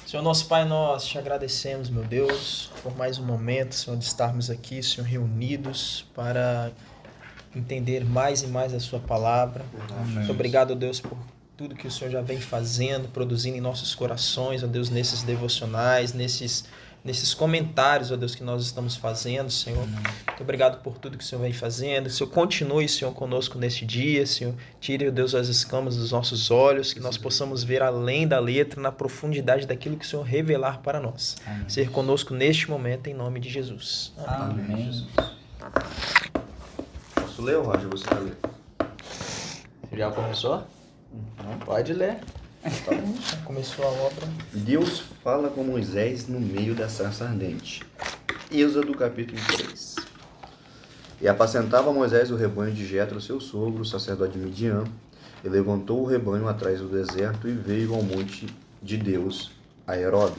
Senhor nosso Pai, nós te agradecemos, meu Deus, por mais um momento, Senhor, de estarmos aqui, Senhor, reunidos para entender mais e mais a sua palavra. Muito obrigado, Deus, por tudo que o Senhor já vem fazendo, produzindo em nossos corações, ó Deus, nesses devocionais, nesses comentários, ó Deus, que nós estamos fazendo, Senhor. Muito obrigado por tudo que o Senhor vem fazendo. Que o Senhor continue, Senhor, conosco neste dia, Senhor. Tire, ó Deus, as escamas dos nossos olhos, que nós possamos ver além da letra, na profundidade daquilo que o Senhor revelar para nós. Amém. Ser conosco neste momento, em nome de Jesus. Amém. Amém. Posso ler ou Roger, você vai ler? Você já começou? Pode ler. Tá bom, já começou a obra. Deus fala com Moisés no meio da sarça ardente. Êxodo capítulo 3. E apacentava Moisés o rebanho de Jetro, seu sogro, sacerdote de Midian, e levantou o rebanho atrás do deserto e veio ao monte de Deus, a Herobe.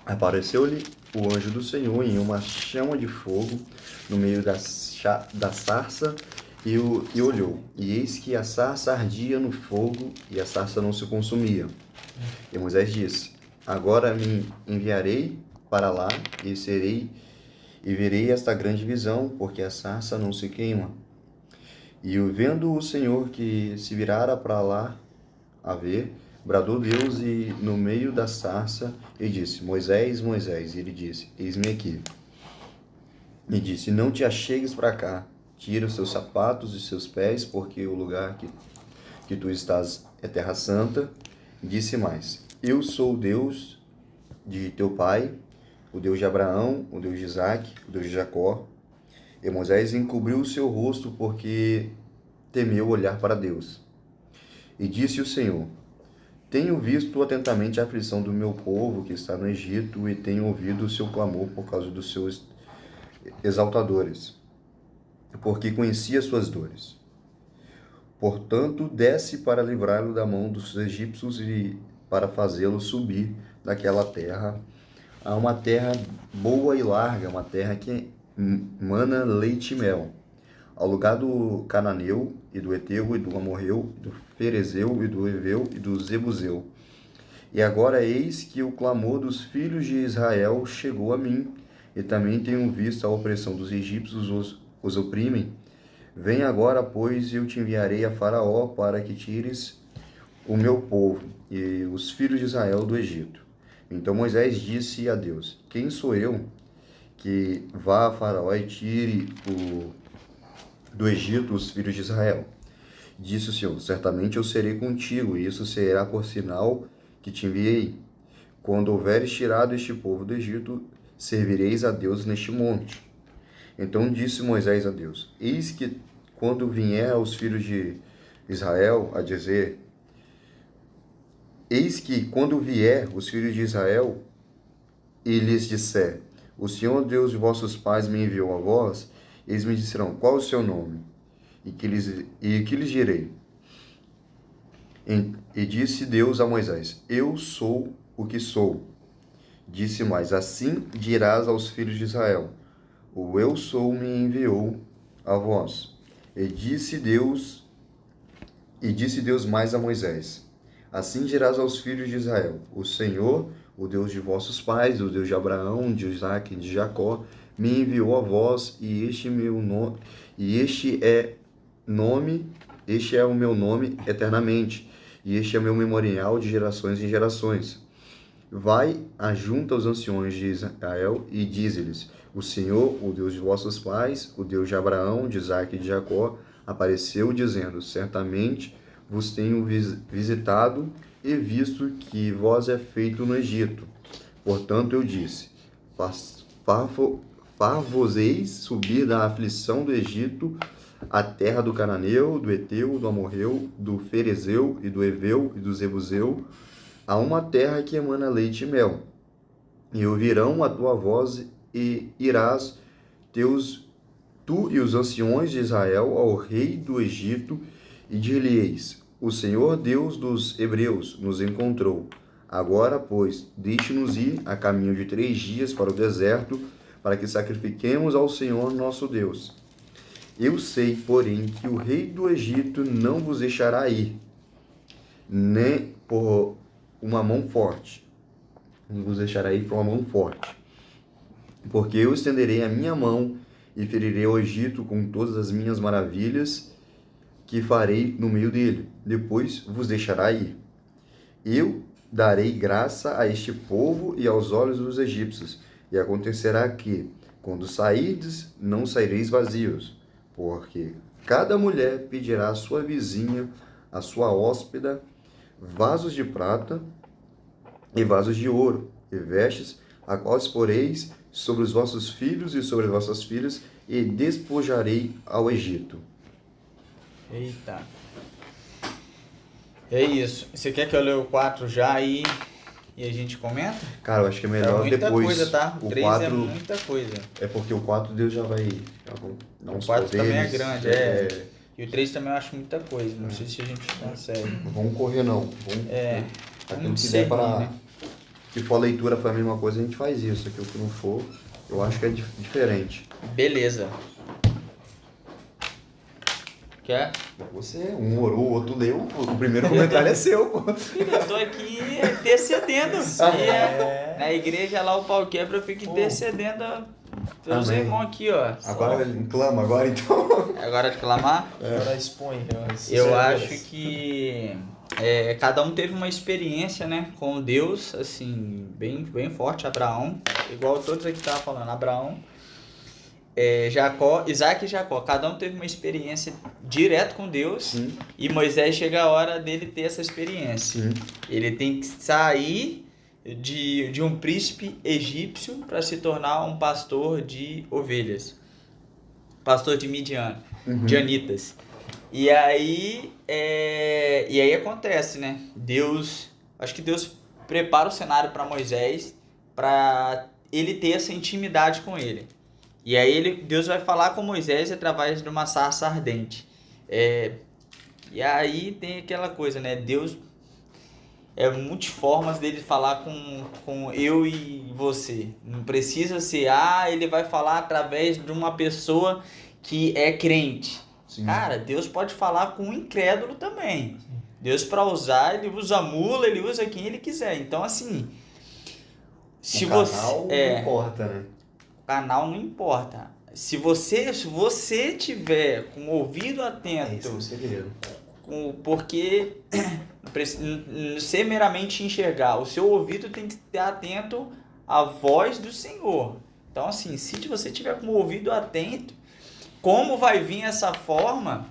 Apareceu-lhe o anjo do Senhor em uma chama de fogo no meio da sarça e olhou, e eis que a sarça ardia no fogo e a sarça não se consumia. E Moisés disse: Agora me enviarei para lá e verei esta grande visão, porque a sarça não se queima. E vendo o Senhor que se virara para lá a ver, bradou Deus e no meio da sarça e disse: Moisés, Moisés. E ele disse: Eis-me aqui. E disse: Não te achegues para cá, tira os seus sapatos e seus pés, porque o lugar que tu estás é terra santa. Disse mais: Eu sou o Deus de teu pai, o Deus de Abraão, o Deus de Isaque, o Deus de Jacó. E Moisés encobriu o seu rosto, porque temeu olhar para Deus. E disse o Senhor: Tenho visto atentamente a aflição do meu povo que está no Egito, e tenho ouvido o seu clamor por causa dos seus exaltadores, porque conhecia suas dores. Portanto, desce para livrá-lo da mão dos egípcios e para fazê-lo subir daquela terra a uma terra boa e larga, uma terra que mana leite e mel, ao lugar do cananeu e do eteu e do amorreu, do ferezeu e do eveu e do zebuseu. E agora eis que o clamor dos filhos de Israel chegou a mim, e também tenho visto a opressão dos egípcios os oprimem. Vem agora, pois, eu te enviarei a Faraó para que tires o meu povo e os filhos de Israel do Egito. Então Moisés disse a Deus: Quem sou eu que vá a Faraó e tire do Egito os filhos de Israel? Disse o Senhor: Certamente eu serei contigo, e isso será por sinal que te enviei. Quando houveres tirado este povo do Egito, servireis a Deus neste monte. Então disse Moisés a Deus: Eis que quando vier aos filhos de Israel a dizer: Eis que quando vier os filhos de Israel e lhes disser: O Senhor Deus de vossos pais me enviou a vós, eles me disserão: Qual o seu nome? E que lhes direi? E disse Deus a Moisés: Eu sou o que sou. Disse mais: Assim dirás aos filhos de Israel: O eu sou me enviou a vós. E disse Deus mais a Moisés: Assim dirás aos filhos de Israel: O Senhor, o Deus de vossos pais, o Deus de Abraão, de Isaque e de Jacó, me enviou a vós, e este é o meu nome eternamente, e este é o meu memorial de gerações em gerações. Vai, ajunta os anciões de Israel e dize-lhes: O Senhor, o Deus de vossos pais, o Deus de Abraão, de Isaque e de Jacó, apareceu dizendo: Certamente vos tenho visitado e visto que vós é feito no Egito. Portanto eu disse: Far-vos-eis subir da aflição do Egito a terra do cananeu, do eteu, do amorreu, do ferezeu e do eveu e do zebuseu, a uma terra que emana leite e mel. E ouvirão a tua voz, e irás tu e os anciões de Israel ao rei do Egito, e dir-lhe-eis: O Senhor Deus dos Hebreus nos encontrou. Agora, pois, deixe-nos ir a caminho de 3 dias para o deserto, para que sacrifiquemos ao Senhor nosso Deus. Eu sei, porém, que o rei do Egito não vos deixará ir, nem por uma mão forte. Não vos deixarei por uma mão forte. Porque eu estenderei a minha mão e ferirei o Egito com todas as minhas maravilhas que farei no meio dele. Depois vos deixará ir. Eu darei graça a este povo e aos olhos dos egípcios. E acontecerá que, quando sairdes, não saireis vazios. Porque cada mulher pedirá à sua vizinha, à sua hóspeda, vasos de prata e vasos de ouro, e vestes, a quais poreis sobre os vossos filhos e sobre as vossas filhas, e despojarei ao Egito. Eita. É isso. Você quer que eu leia o 4 já aí e a gente comenta? Cara, eu acho que é É melhor muita depois. coisa, tá? O 3 é 4 muita coisa. é porque o 4 Deus já vai dar uns O 4 também é poderes, grande, E o 3 também eu acho muita coisa. Não sei se a gente consegue. Não vamos correr não. Vamos, aquilo vamos que der seguir, para... né? Se for a leitura foi a mesma coisa, a gente faz isso. Aquilo que não for, eu acho que é diferente. Beleza. Quer? Você, um orou, o outro leu, o primeiro comentário é seu, pô. Eu tô aqui intercedendo. Na igreja lá o pau quebra, eu fico intercedendo pelos Amém. irmãos aqui, ó. Agora ele clama, agora então. Agora de clamar? Agora expõe. Eu acho que cada um teve uma experiência, né, com Deus, assim, bem, bem forte. Abraão, igual todos aqui estavam falando, Abraão, Jacó, Isaac e Jacó, cada um teve uma experiência direto com Deus. Sim. E Moisés chega a hora dele ter essa experiência. Sim. Ele tem que sair de um príncipe egípcio para se tornar um pastor de ovelhas, pastor de Midian, Midianitas. E aí acontece, né? Acho que Deus prepara o cenário para Moisés, para ele ter essa intimidade com ele. E aí Deus vai falar com Moisés através de uma sarça ardente. E aí tem aquela coisa, né? Deus multiformas dele falar com eu e você. Não precisa ser, ele vai falar através de uma pessoa que é crente. Sim. Cara, Deus pode falar com um incrédulo também. Deus, para usar, ele usa mula, ele usa quem ele quiser. Então, assim, se você... canal não importa, né? O canal não importa. Se você tiver com o ouvido atento... Esse é o segredo. Porque não ser meramente enxergar, o seu ouvido tem que estar atento à voz do Senhor. Então, assim, se você tiver com o ouvido atento, como vai vir essa forma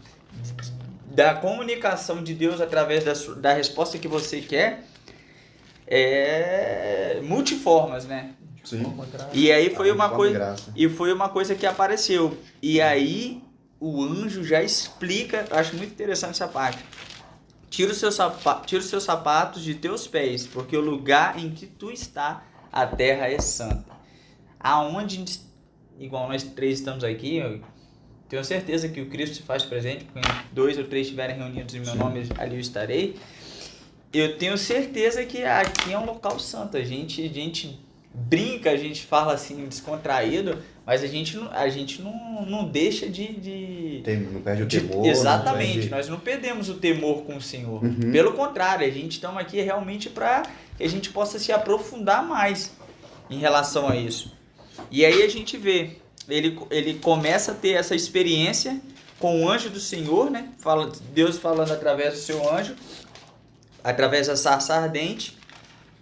da comunicação de Deus através da resposta que você quer, multiformas, né? Sim. E aí foi uma coisa, graça. e foi uma coisa que apareceu. E aí o anjo já explica, eu acho muito interessante essa parte. Tira os seus sapatos de teus pés, porque o lugar em que tu está, a terra é santa. Aonde, igual nós três estamos aqui, eu tenho certeza que o Cristo se faz presente, porque 2 ou 3 estiverem reunidos em meu nome, ali eu estarei. Eu tenho certeza que aqui é um local santo. A gente brinca, a gente fala assim descontraído, mas a gente não deixa Não perde o temor. Exatamente, nós não perdemos o temor com o Senhor. Pelo contrário, a gente está aqui realmente para que a gente possa se aprofundar mais em relação a isso. E aí a gente vê, ele começa a ter essa experiência com o anjo do Senhor, né? Deus falando através do seu anjo, através da sarça ardente.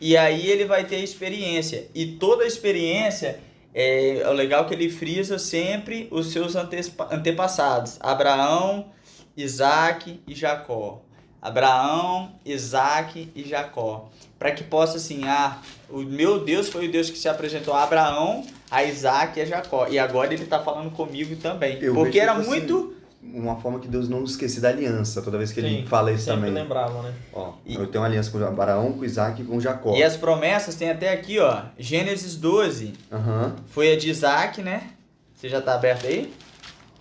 E aí ele vai ter a experiência. E toda a experiência, é legal que ele frisa sempre os seus antepassados. Abraão, Isaac e Jacó. Abraão, Isaac e Jacó. Para que possa assim, o meu Deus foi o Deus que se apresentou a Abraão, a Isaac e a Jacó. E agora ele está falando comigo também. Porque era muito... Uma forma que Deus não esqueça da aliança, toda vez que ele fala isso também. Lembrava, né? Eu tenho uma aliança com Abraão, com Isaac e com Jacó. E as promessas tem até aqui, Gênesis 12. Foi a de Isaac, né? Você já está aberto aí?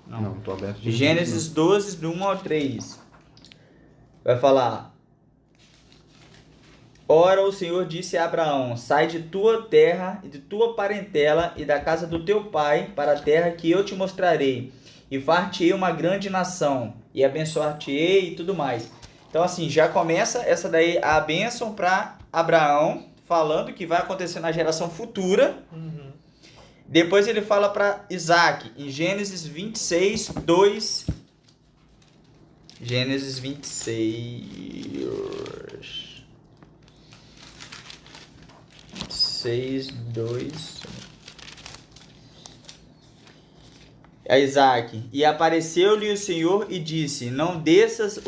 Não, tô aberto. Gênesis 12, do 1 ao 3. Vai falar: Ora, o Senhor disse a Abraão: sai de tua terra e de tua parentela e da casa do teu pai para a terra que eu te mostrarei. E far-te-ei uma grande nação, e abençoar-te-ei e tudo mais. Então assim, já começa essa daí, a bênção para Abraão, falando que vai acontecer na geração futura. Uhum. Depois ele fala para Isaac, em Gênesis 26, 2. Gênesis 26. 6, 2. A Isaac. E apareceu-lhe o Senhor e disse: Não desças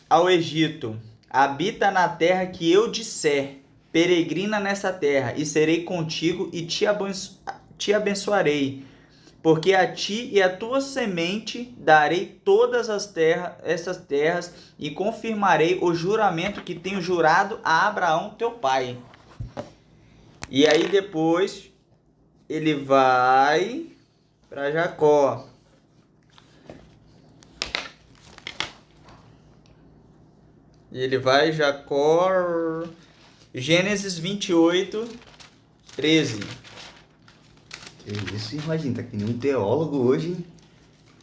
ao Egito, habita na terra que eu disser, peregrina nessa terra, e serei contigo e te abençoarei, porque a ti e a tua semente darei todas essas terras, e confirmarei o juramento que tenho jurado a Abraão teu pai. E aí depois ele vai para Jacó. E ele vai, Jacó, Gênesis 28, 13. Que isso, imagina, tá que nem um teólogo hoje, hein?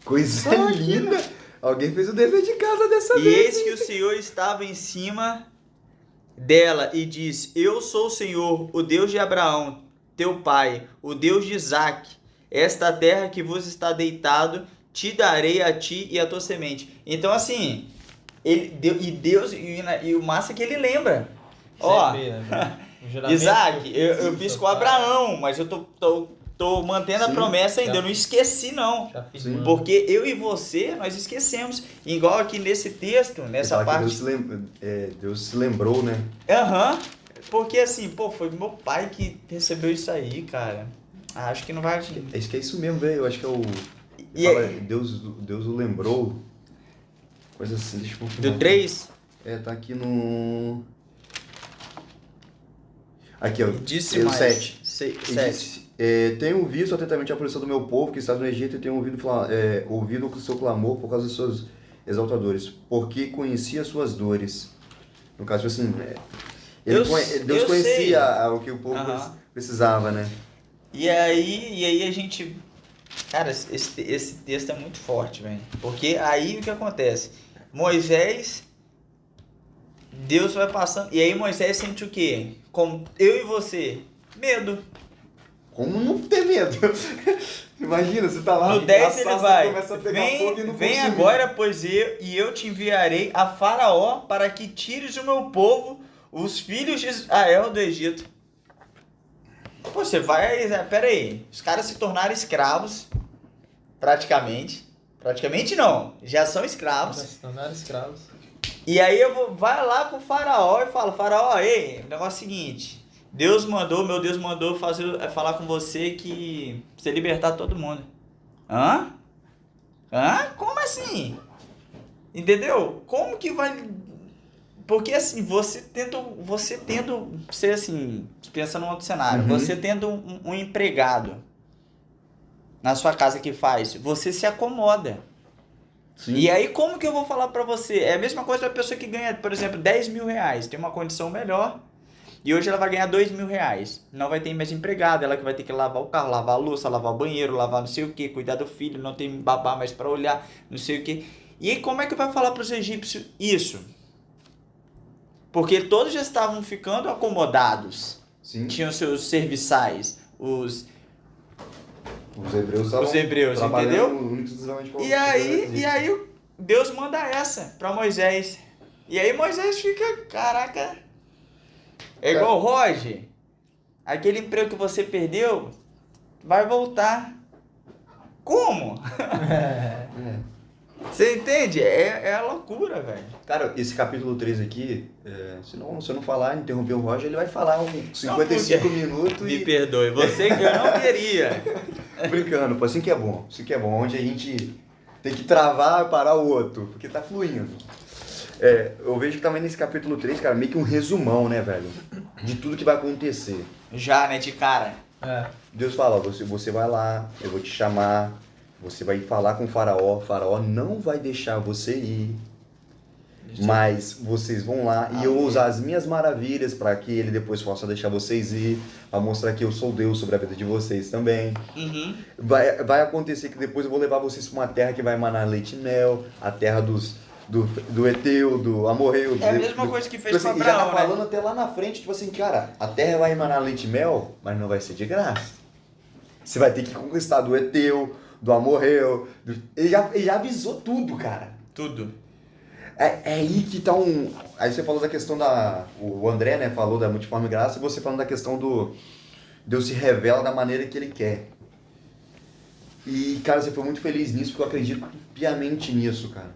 Coisa linda! Alguém fez o dever de casa dessa E vez. eis que o Senhor estava em cima dela e disse: Eu sou o Senhor, o Deus de Abraão, teu pai, o Deus de Isaque. Esta terra que vos está deitado, te darei a ti e a tua semente. Então, assim, Deus, e o massa é que ele lembra. Ó, Isaaque, eu fiz com Abraão, mas eu tô mantendo a promessa ainda, eu não esqueci não. Porque eu e você, nós esquecemos. Igual aqui nesse texto, nessa parte. Deus se lembrou, né? Aham. Porque assim, pô, foi meu pai que recebeu isso aí, cara. Acho que não vai... Acho que é isso mesmo, velho. Eu acho que é o... Deus o lembrou. Coisa assim, deixa eu confirmar. Do 3? Tá aqui no... Aqui, ó. Disse o mais. 7. 7. Tenho visto atentamente a aflição do meu povo que está no Egito e tenho ouvido o seu clamor por causa dos seus exaltadores, porque conhecia as suas dores. No caso, assim, Deus conhecia o que o povo precisava, né? E aí a gente... Cara, esse texto é muito forte, velho. Porque aí o que acontece? Moisés, Deus vai passando... E aí Moisés sente o quê? Como eu e você, medo. Como não ter medo? Imagina, você tá lá... No 10 ele vai, começa a pegar fogo e não vem conseguir. agora, pois eu te enviarei a Faraó para que tires o meu povo, os filhos de Israel do Egito. Pô, você vai... Pera aí, os caras se tornaram escravos, praticamente. Praticamente não, já são escravos. Já se tornaram escravos. E aí vai lá pro Faraó e fala: Faraó, ei, o negócio é o seguinte... meu Deus mandou falar com você que você libertar todo mundo. Hã? Como assim? Entendeu? Como que vai... Porque assim, você tendo ser assim, pensa num outro cenário, você tendo um empregado na sua casa que faz, você se acomoda. Sim. E aí como que eu vou falar pra você? É a mesma coisa da pessoa que ganha, por exemplo, 10 mil reais, tem uma condição melhor, e hoje ela vai ganhar 2 mil reais. Não vai ter mais empregado, ela que vai ter que lavar o carro, lavar a louça, lavar o banheiro, lavar não sei o que, cuidar do filho, não tem babá mais pra olhar, não sei o que. E aí como é que vai falar pros egípcios isso? Porque todos já estavam ficando acomodados. Sim. Tinham seus serviçais, os hebreus, entendeu? E aí Deus manda essa pra Moisés. E aí Moisés fica, caraca, é igual o Roger. Aquele emprego que você perdeu vai voltar. Como? Você entende? É a loucura, velho. Cara, esse capítulo 3 aqui, se eu não falar, interromper o Roger, ele vai falar uns 55 minutos Me perdoe, você que eu não queria. Brincando, pô, assim que é bom. Assim que é bom, onde a gente tem que travar e parar o outro, porque tá fluindo. Eu vejo que também nesse capítulo 3, cara, meio que um resumão, né, velho? De tudo que vai acontecer. Já, né, de cara. Deus fala, você vai lá, eu vou te chamar, você vai falar com o Faraó não vai deixar você ir. Mas vocês vão lá e eu vou usar as minhas maravilhas para que ele depois possa deixar vocês ir, para mostrar que eu sou Deus sobre a vida de vocês também. Vai acontecer que depois eu vou levar vocês para uma terra que vai emanar leite e mel, a terra dos do Eteu, do Amorreu. É a mesma coisa que fez tipo assim, com já tá Abraão, né? falando até lá na frente, tipo assim, cara, a terra vai emanar leite e mel, mas não vai ser de graça. Você vai ter que conquistar do Eteu, do Amorreu. Ele já avisou tudo, cara. Tudo. É aí que tá um... Aí você falou da questão da... O André, né, falou da multiforme graça, e você falando da questão do... Deus se revela da maneira que Ele quer. E, cara, você foi muito feliz nisso, porque eu acredito piamente nisso, cara.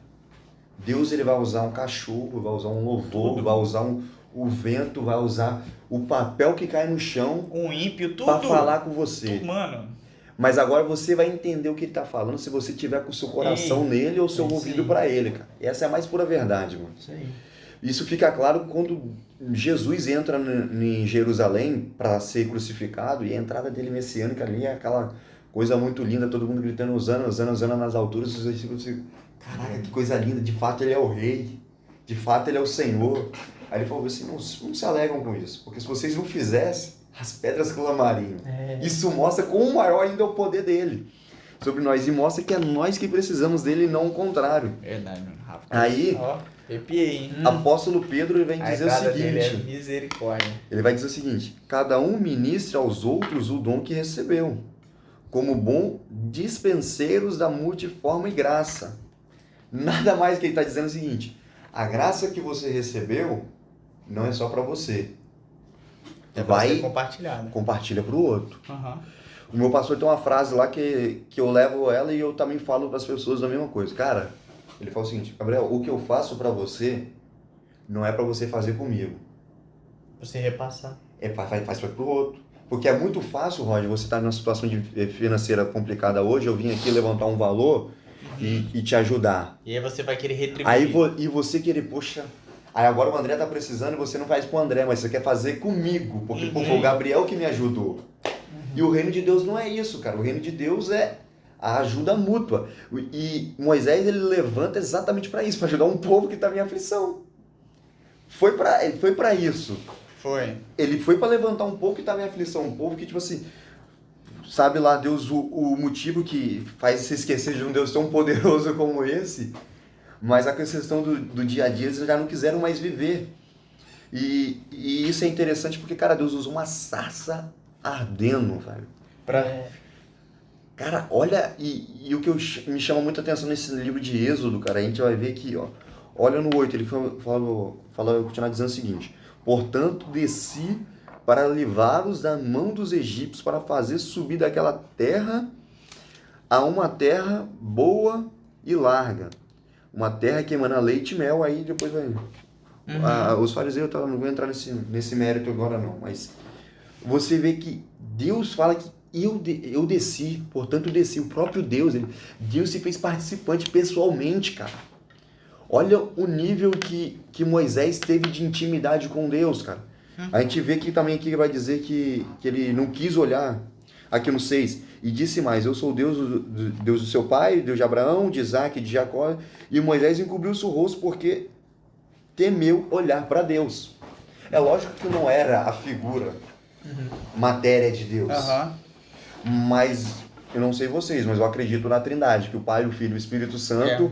Deus, Ele vai usar um cachorro, vai usar um louvor, vai usar o vento, vai usar o papel que cai no chão... Um ímpio, tudo. Pra falar com você. Mano. Mas agora você vai entender o que ele tá falando se você tiver com o seu coração nele ou o seu ouvido para ele, cara. Essa é a mais pura verdade, mano. Isso aí. Isso fica claro quando Jesus entra em Jerusalém para ser crucificado, e a entrada dele messiânica ali é aquela coisa muito linda, todo mundo gritando Hosana, Hosana, Hosana nas alturas, os discípulos ficam, caraca, que coisa linda, de fato ele é o rei, de fato ele é o Senhor. Aí ele falou assim, não se alegram com isso, porque se vocês não fizessem, as pedras clamariam. Isso mostra quão maior ainda é o poder dele sobre nós, e mostra que é nós que precisamos dele e não o contrário. Verdade, mano. Rapaz. Aí, Ó, arrepiei, hein? apóstolo Pedro ele vem dizer o Dele é seguinte, misericórdia. ele vai dizer o seguinte, cada um ministra aos outros o dom que recebeu, como bom dispenseiros da multiforme graça. Nada mais que ele está dizendo é o seguinte, a graça que você recebeu não é só para você. Vai compartilhar, né? Compartilha para o outro. Uhum. O meu pastor tem uma frase lá que eu levo ela e eu também falo para as pessoas a mesma coisa. Cara, ele fala o seguinte, Gabriel, o que eu faço para você não é para você fazer comigo. Você repassar. Faz para o outro. Porque é muito fácil, Roger, você estar numa situação financeira complicada hoje, eu vim aqui levantar um valor e te ajudar. E aí você vai querer retribuir. E você querer, poxa... Aí agora o André tá precisando e você não faz pro André, mas você quer fazer comigo, porque pô, foi o Gabriel que me ajudou. E o reino de Deus não é isso, cara. O reino de Deus é a ajuda mútua. E Moisés, ele levanta exatamente para isso, para ajudar um povo que estava em aflição. Ele foi para isso. Foi. Ele foi para levantar um povo que estava em aflição, um povo que, tipo assim, sabe lá Deus o motivo que faz você esquecer de um Deus tão poderoso como esse, mas a questão do dia a dia eles já não quiseram mais viver. E isso é interessante porque, cara, Deus usou uma sarça ardendo, velho. Cara, olha, e o que me chama muita atenção nesse livro de Êxodo, cara, a gente vai ver aqui, ó. Olha no 8, ele fala continuar dizendo o seguinte: portanto, desci para livrar-os da mão dos egípcios, para fazer subir daquela terra a uma terra boa e larga. Uma terra que emana leite e mel, aí depois vai... os fariseus, eu não vou entrar nesse mérito agora não, mas você vê que Deus fala que eu desci, portanto desci, o próprio Deus, Deus se fez participante pessoalmente, cara. Olha o nível que Moisés teve de intimidade com Deus, cara. A gente vê que também aqui vai dizer que ele não quis olhar, aqui no 6, e disse mais, eu sou o Deus do seu pai, Deus de Abraão, de Isaac, de Jacó, e Moisés encobriu o seu rosto porque temeu olhar para Deus. É lógico que não era a figura, matéria de Deus, mas eu não sei vocês, mas eu acredito na Trindade, que o Pai, o Filho e o Espírito Santo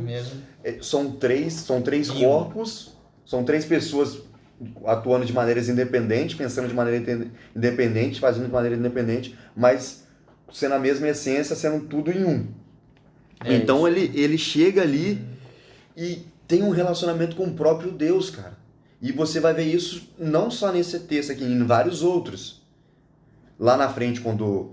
são três corpos, são três pessoas atuando de maneiras independentes, pensando de maneira independente, fazendo de maneira independente, mas sendo a mesma essência, sendo tudo em um. Então ele chega ali e tem um relacionamento com o próprio Deus, cara. E você vai ver isso não só nesse texto aqui, em vários outros. Lá na frente, quando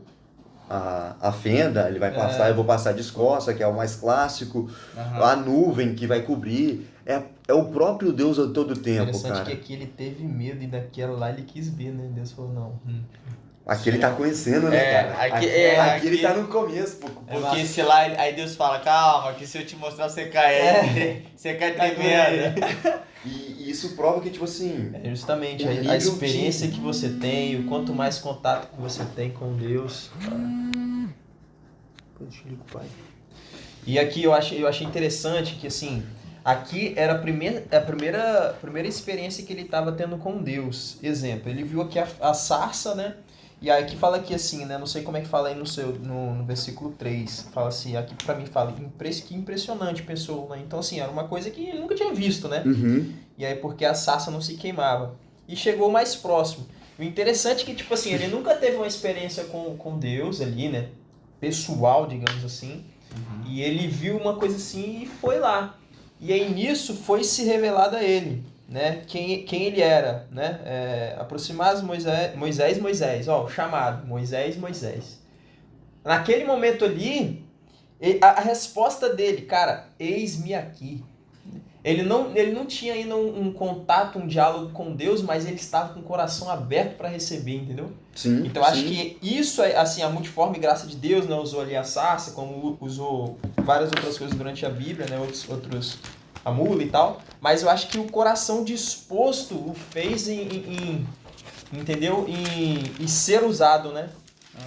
a fenda, ele vai passar, eu vou passar de escorça, que é o mais clássico, a nuvem que vai cobrir, é o próprio Deus a todo tempo, interessante, cara. Que aqui ele teve medo e daquela lá ele quis ver, né? Deus falou, não. Aqui ele tá conhecendo, né, cara? Aqui ele tá no começo, pô. Porque se lá, aí Deus fala, calma, que se eu te mostrar você cai, você cai tremendo. E isso prova que, tipo assim... É justamente a experiência que você tem, o quanto mais contato que você tem com Deus. E aqui eu achei interessante que, assim, aqui era a primeira experiência que ele estava tendo com Deus. Exemplo, ele viu aqui a sarça, né? E aí que fala aqui assim, né? Não sei como é que fala aí no versículo 3. Fala assim, aqui pra mim fala, que impressionante, pensou, né? Então assim, era uma coisa que ele nunca tinha visto, né? Uhum. E aí porque a sarça não se queimava. E chegou mais próximo. O interessante é que, tipo assim, ele nunca teve uma experiência com Deus ali, né? Pessoal, digamos assim. E ele viu uma coisa assim e foi lá. E aí nisso foi se revelado a ele, né? Quem ele era, né? Aproximar Moisés, ó, o chamado, Moisés. Naquele momento ali, a resposta dele, cara, eis-me aqui. Ele não tinha ainda um contato, um diálogo com Deus, mas ele estava com o coração aberto para receber, entendeu? Sim. Então acho que isso é, assim, a multiforme graça de Deus, né? Usou ali a sarça, como usou várias outras coisas durante a Bíblia, né? Outros a mula e tal. Mas eu acho que o coração disposto o fez entendeu? Em ser usado, né?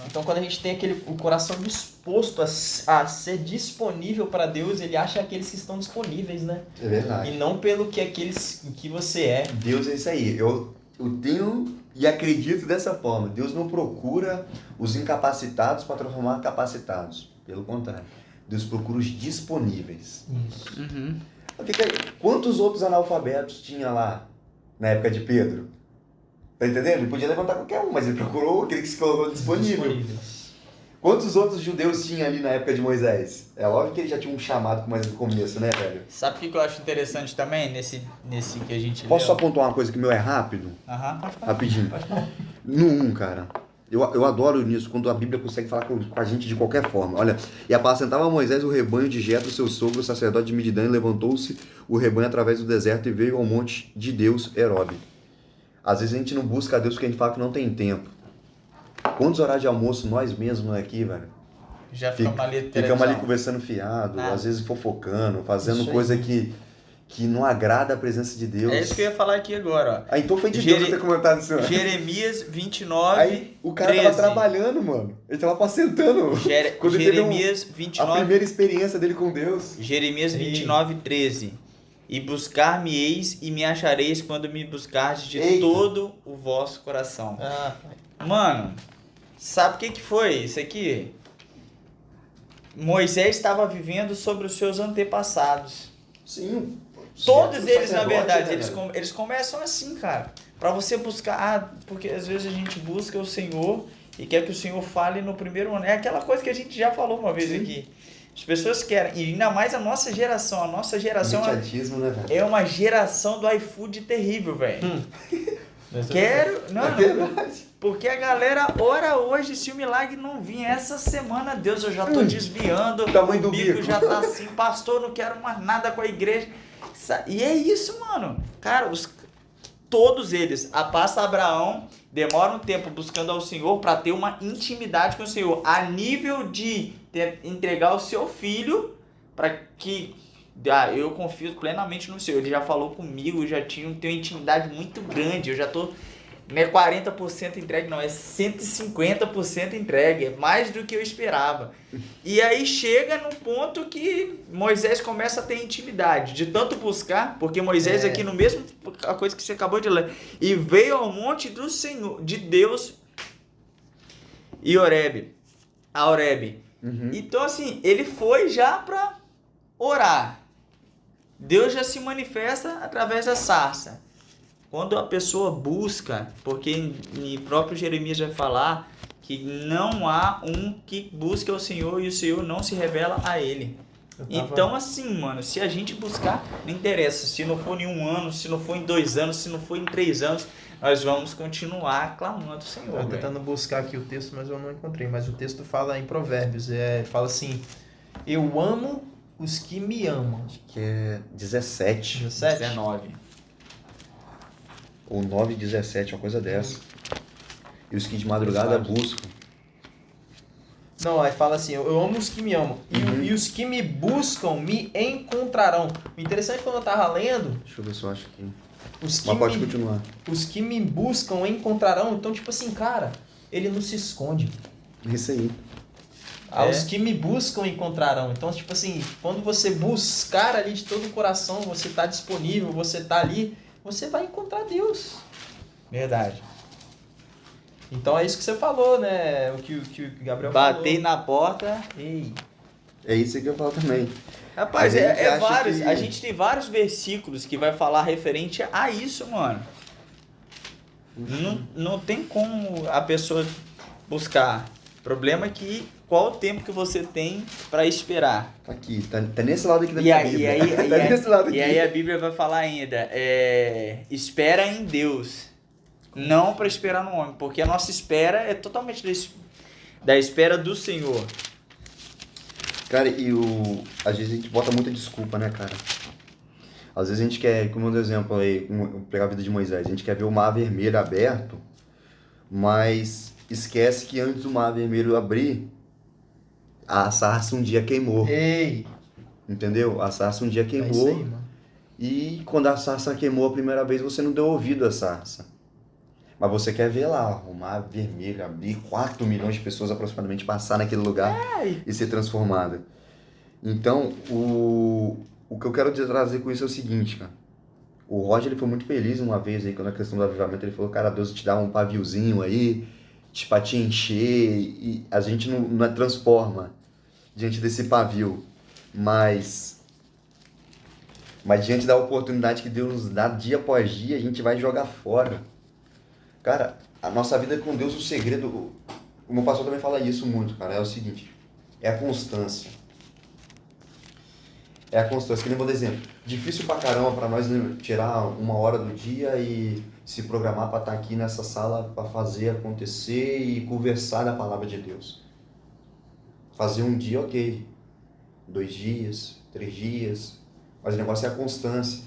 Então quando a gente tem o coração disposto a ser disponível para Deus, ele acha aqueles que estão disponíveis, né? É verdade. E não pelo que aqueles que você é. Deus é isso aí. Eu tenho e acredito dessa forma. Deus não procura os incapacitados para transformar capacitados. Pelo contrário. Deus procura os disponíveis. Isso. Uhum. Fica aí. Quantos outros analfabetos tinha lá na época de Pedro? Tá entendendo? Ele podia levantar qualquer um, mas ele procurou aquele que se colocou disponível. Quantos outros judeus tinha ali na época de Moisés? É óbvio que ele já tinha um chamado mais no começo, né, velho? Sabe o que eu acho interessante também nesse que a gente Posso só leu? pontuar uma coisa que o meu é rápido? Aham, pode falar. Rapidinho. No 1, cara. Eu adoro nisso, quando a Bíblia consegue falar com a gente de qualquer forma. Olha, e apacentava Moisés o rebanho de Jetro, seu sogro, o sacerdote de Midian, e levantou-se o rebanho através do deserto e veio ao monte de Deus, Herobe. Às vezes a gente não busca a Deus porque a gente fala que não tem tempo. Quantos horários de almoço nós mesmos aqui, velho? Já ficamos ali Ficamos ali conversando fiado, às vezes fofocando, fazendo coisa que não agrada a presença de Deus. É isso que eu ia falar aqui agora, ó. Ah, então foi de Deus eu ter comentado isso. Jeremias 29, Aí o cara 13. tava trabalhando, mano. Ele tava apacentando. Quando ele Jeremias teve 29, a primeira experiência dele com Deus. Jeremias 29, 13. E buscar-me-eis e me achareis quando me buscardes de todo o vosso coração. Mano, sabe o que foi isso aqui? Moisés estava vivendo sobre os seus antepassados. Sim. Todos eles, na verdade, eles começam assim, cara. Pra você buscar, porque às vezes a gente busca o Senhor e quer que o Senhor fale no primeiro ano. É aquela coisa que a gente já falou uma vez aqui. As pessoas querem, e ainda mais a nossa geração. A nossa geração né, é uma geração do iFood terrível, velho. Quero... Não, porque a galera ora hoje, se o milagre não vir essa semana, Deus, eu já tô desviando, o bico já tá assim, pastor, não quero mais nada com a igreja. E é isso, mano. Cara, todos eles, a pasta Abraão, demora um tempo buscando ao Senhor para ter uma intimidade com o Senhor, a nível de entregar o seu filho para que... eu confio plenamente no Senhor. Ele já falou comigo, já tenho uma intimidade muito grande. Eu já tô... Não é 40% entregue, não. É 150% entregue. É mais do que eu esperava. E aí chega no ponto que Moisés começa a ter intimidade. De tanto buscar, porque Moisés aqui no mesmo... A coisa que você acabou de ler. E veio ao monte do Senhor, de Deus e Horebe. A Horebe. Então assim, ele foi já para orar. Deus já se manifesta através da sarça. Quando a pessoa busca, porque em próprio Jeremias vai falar que não há um que busque ao Senhor e o Senhor não se revela a ele. Então assim, mano, se a gente buscar, não interessa. Se não for em 1 ano, se não for em 2 anos, se não for em 3 anos, nós vamos continuar clamando ao Senhor. Eu tô tentando buscar aqui o texto, mas eu não encontrei. Mas o texto fala em Provérbios. Fala assim, eu amo os que me amam. Acho que é 17. 19. Ou 9, 17, uma coisa dessa. E os que de madrugada buscam. Não, aí fala assim, eu amo os que me amam. E os que me buscam me encontrarão. O interessante quando eu tava lendo... Deixa eu ver se eu acho aqui. Mas pode continuar. Os que me buscam encontrarão. Então, tipo assim, cara, ele não se esconde. Isso aí. Os que me buscam encontrarão. Então, tipo assim, quando você buscar ali de todo o coração, você tá disponível, você tá ali, você vai encontrar Deus. Verdade. Então é isso que você falou, né? O que o Gabriel Batei falou. na porta. Ei, É isso que eu falo também. Rapaz, A gente acha vários. que- A gente tem vários versículos que vai falar referente a isso, mano. Não tem como a pessoa buscar. O problema é que qual o tempo que você tem pra esperar. Tá aqui, tá nesse lado aqui da E minha aí, Bíblia. Tá nesse lado aqui. e aí a Bíblia vai falar ainda, espera em Deus, não para esperar no homem, porque a nossa espera é totalmente da espera do Senhor. Cara, às vezes a gente bota muita desculpa, né, cara? Às vezes a gente quer, como um exemplo aí, pegar a vida de Moisés, a gente quer ver o mar vermelho aberto, mas esquece que antes do mar vermelho abrir, a sarça um dia queimou, ei. entendeu? A sarça um dia É isso queimou, aí, mano. e quando a sarça queimou a primeira vez, você não deu ouvido à sarça. Mas você quer ver lá, o mar vermelho abrir, 4 milhões de pessoas aproximadamente passar naquele lugar e ser transformada. Então, o que eu quero trazer com isso é o seguinte, cara. O Roger ele foi muito feliz uma vez aí, quando a questão do avivamento, ele falou, cara, Deus te dá um paviozinho aí, pra te encher, e a gente não transforma diante desse pavio, mas diante da oportunidade que Deus nos dá dia após dia, a gente vai jogar fora. Cara, a nossa vida com Deus, o segredo, o meu pastor também fala isso muito, cara, é o seguinte, é a constância. É a constância, que nem vou dar exemplo. Difícil pra caramba pra nós tirar 1 hora do dia e se programar pra estar aqui nessa sala pra fazer acontecer e conversar da palavra de Deus. Fazer um dia, ok. 2 dias, 3 dias. Mas o negócio é a constância.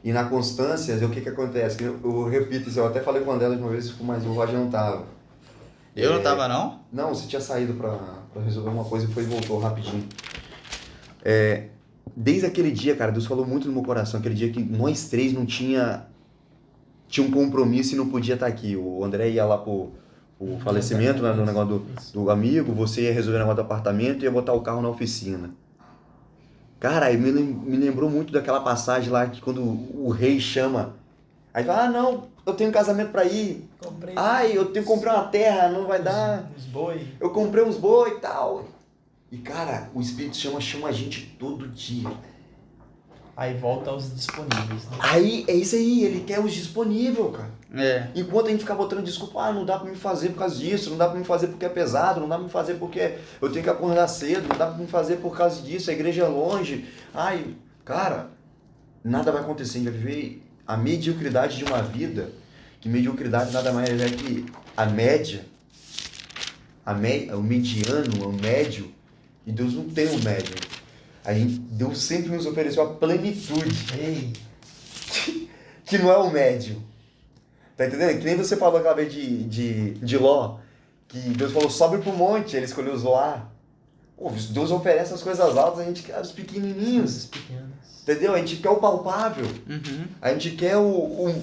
E na constância, o que acontece? Eu repito isso, eu até falei com o André uma vez, mas o Roger não tava. Eu não tava, não? Não, você tinha saído pra resolver uma coisa e voltou rapidinho. Desde aquele dia, cara, Deus falou muito no meu coração, aquele dia que nós três não tinha um compromisso e não podia estar aqui. O André ia lá pro falecimento, né, no negócio do amigo, você ia resolver o negócio do apartamento e ia botar o carro na oficina. Cara, aí me lembrou muito daquela passagem lá que quando o rei chama, aí fala, não, eu tenho um casamento pra ir. Comprei. Eu tenho que comprar uma terra, não vai dar. Os boi. Eu comprei uns boi e tal. E cara, o Espírito chama a gente todo dia. Aí volta aos disponíveis, né? Aí, é isso aí, ele quer os disponíveis, cara. Enquanto a gente fica botando desculpa, não dá pra me fazer por causa disso, não dá pra me fazer porque é pesado, não dá pra me fazer porque eu tenho que acordar cedo, não dá pra me fazer por causa disso, a igreja é longe. Cara, nada vai acontecer, a gente vai viver a mediocridade de uma vida, que mediocridade nada mais é que a média, o mediano, o médio, e Deus não tem um médio. Deus sempre nos ofereceu a plenitude. Ei. Que não é o médio. Tá entendendo? Que nem você falou aquela vez de Ló, que Deus falou, sobe pro monte, ele escolheu zoar. Pô, Deus oferece as coisas altas, a gente quer os pequenininhos. Coisas pequenas. Entendeu? A gente quer o palpável. Uhum. A gente quer o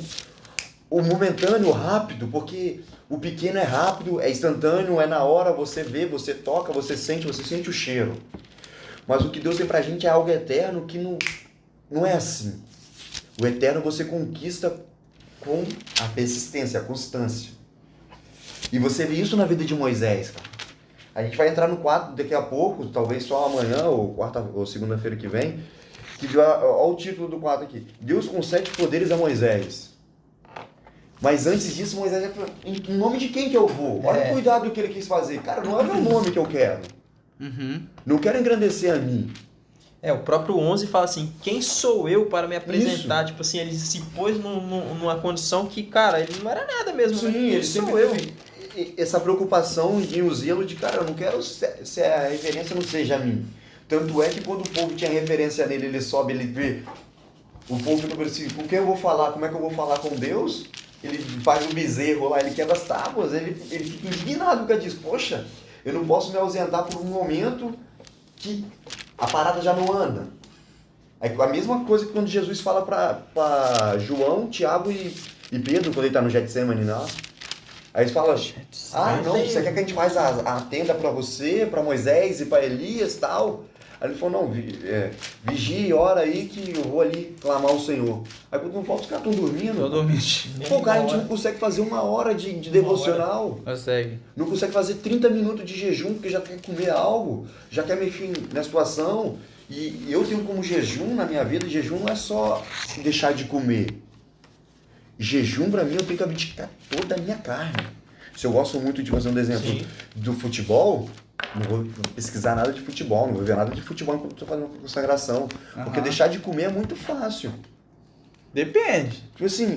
momentâneo, o rápido, porque o pequeno é rápido, é instantâneo, é na hora, você vê, você toca, você sente o cheiro. Mas o que Deus tem pra gente é algo eterno que não é assim. O eterno você conquista com a persistência, a constância. E você vê isso na vida de Moisés, cara. A gente vai entrar no quadro daqui a pouco, talvez só amanhã ou segunda-feira que vem, que olha o título do quadro aqui. Deus concede poderes a Moisés. Mas antes disso, Moisés em nome de quem que eu vou? Olha o cuidado que ele quis fazer. Cara, não é o meu nome que eu quero. Uhum. Não quero engrandecer a mim. O próprio 11 fala assim, quem sou eu para me apresentar? Isso. Tipo assim, ele se pôs numa condição que, cara, ele não era nada mesmo. Sim, né? Quem ele sou sempre eu? teve essa preocupação e o zelo de, cara, eu não quero se a referência não seja a mim. Tanto é que quando o povo tinha referência nele, ele sobe, ele vê. O povo fica assim, com quem eu vou falar? Como é que eu vou falar com Deus? Ele faz um bezerro lá, ele quebra as tábuas, ele fica indignado porque diz, poxa, eu não posso me ausentar por um momento que a parada já não anda. É a mesma coisa que quando Jesus fala para João, Tiago e Pedro, quando ele está no Getsemane lá. Aí eles falam, não, você quer que a gente faz a tenda para você, para Moisés e para Elias e tal? Aí ele falou, não, vigie e ora aí que eu vou ali clamar ao Senhor. Aí quando não volta, os caras estão dormindo. Tô dormindo. Pô, cara, a gente não consegue fazer 1 hora de devocional. Consegue. Não consegue fazer 30 minutos de jejum, porque já quer comer algo, já quer mexer na situação. E eu tenho como jejum na minha vida, jejum não é só deixar de comer. Jejum, pra mim, eu tenho que abdicar toda a minha carne. Se eu gosto muito de, fazer um exemplo, Sim. do futebol, não vou pesquisar nada de futebol, não vou ver nada de futebol enquanto eu tô fazendo uma consagração. Porque deixar de comer é muito fácil. Depende. Tipo assim,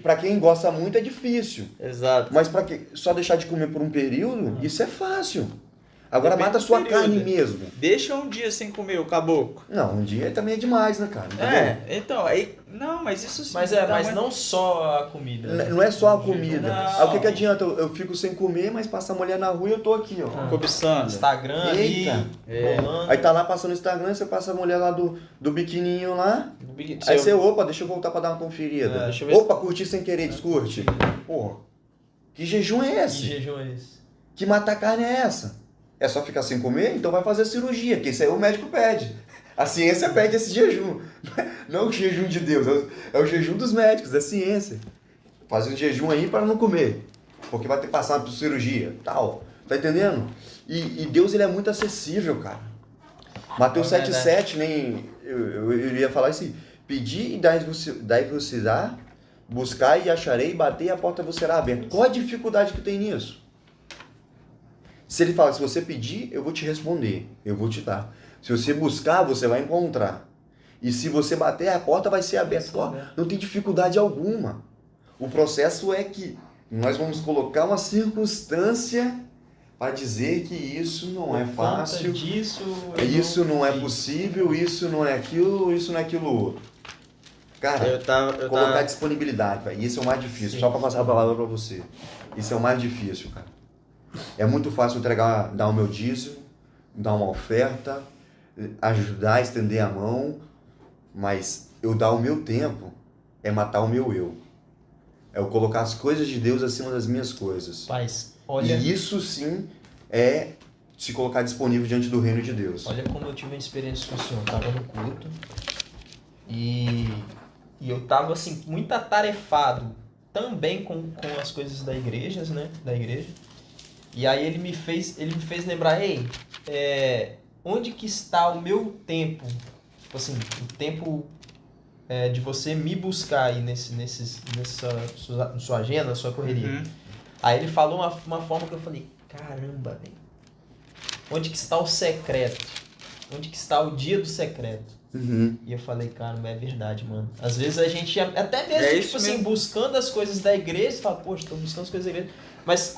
pra quem gosta muito é difícil. Exato. Mas pra que só deixar de comer por um período, isso é fácil. Agora Depende mata a do sua período. carne mesmo. Deixa um dia sem comer o caboclo. Não, um dia também é demais, né, cara? Entendeu? Então, aí. Não, mas isso sim. Mas não só a comida. né? Não é só a comida. Não. Aí o que adianta? Eu fico sem comer, mas passa a mulher na rua e eu tô aqui, ó. Cobiçando. Instagram ali, Eita. rolando. Aí tá lá passando no Instagram, você passa a mulher lá do biquininho lá. Aí Seu- você, opa, deixa eu voltar pra dar uma conferida. Deixa eu ver Opa, curtir sem querer, descurte. Porra, que jejum é Que esse? jejum é esse? Que matar carne é essa? É só ficar sem comer? Então vai fazer cirurgia, que isso aí o médico pede. A ciência pede esse jejum. Não o jejum de Deus, é o jejum dos médicos, da ciência. Faz um jejum aí para não comer, porque vai ter que passar por cirurgia, tal. Tá entendendo? E Deus, ele é muito acessível, cara. Mateus É verdade. 7,7, nem... Eu iria falar assim, pedir e dai-vos-á, buscar e acharei, bater e a porta vos será aberta. Qual a dificuldade que tem nisso? Se ele fala, se você pedir, eu vou te responder, eu vou te dar. Se você buscar, você vai encontrar. E se você bater, a porta vai ser aberta. Não tem dificuldade alguma. O processo é que nós vamos colocar uma circunstância para dizer que isso não é fácil, isso não é possível, isso não é aquilo, isso não é aquilo outro. Cara, colocar disponibilidade, velho. Isso é o mais difícil. Sim. Só para passar a palavra para você. Isso é o mais difícil, cara. É muito fácil dar o meu dízimo, dar uma oferta, ajudar, estender a mão, mas eu dar o meu tempo é matar o meu eu. É eu colocar as coisas de Deus acima das minhas coisas. Paz, olha, E isso sim é se colocar disponível diante do reino de Deus. olha como eu tive uma experiência com o senhor. Eu tava no culto e eu tava assim, muito atarefado também com as coisas da igreja, né? Da igreja. E aí ele me fez lembrar, ei, onde que está o meu tempo? Tipo assim, o tempo de você me buscar aí nessa sua agenda, na sua correria. Uhum. Aí ele falou uma forma que eu falei, caramba, velho. Onde que está o secreto? Onde que está o dia do secreto? Uhum. E eu falei, cara, é verdade, mano. Às vezes a gente, até mesmo, É isso tipo assim, mesmo. buscando as coisas da igreja, você fala, poxa, tô buscando as coisas da igreja. Mas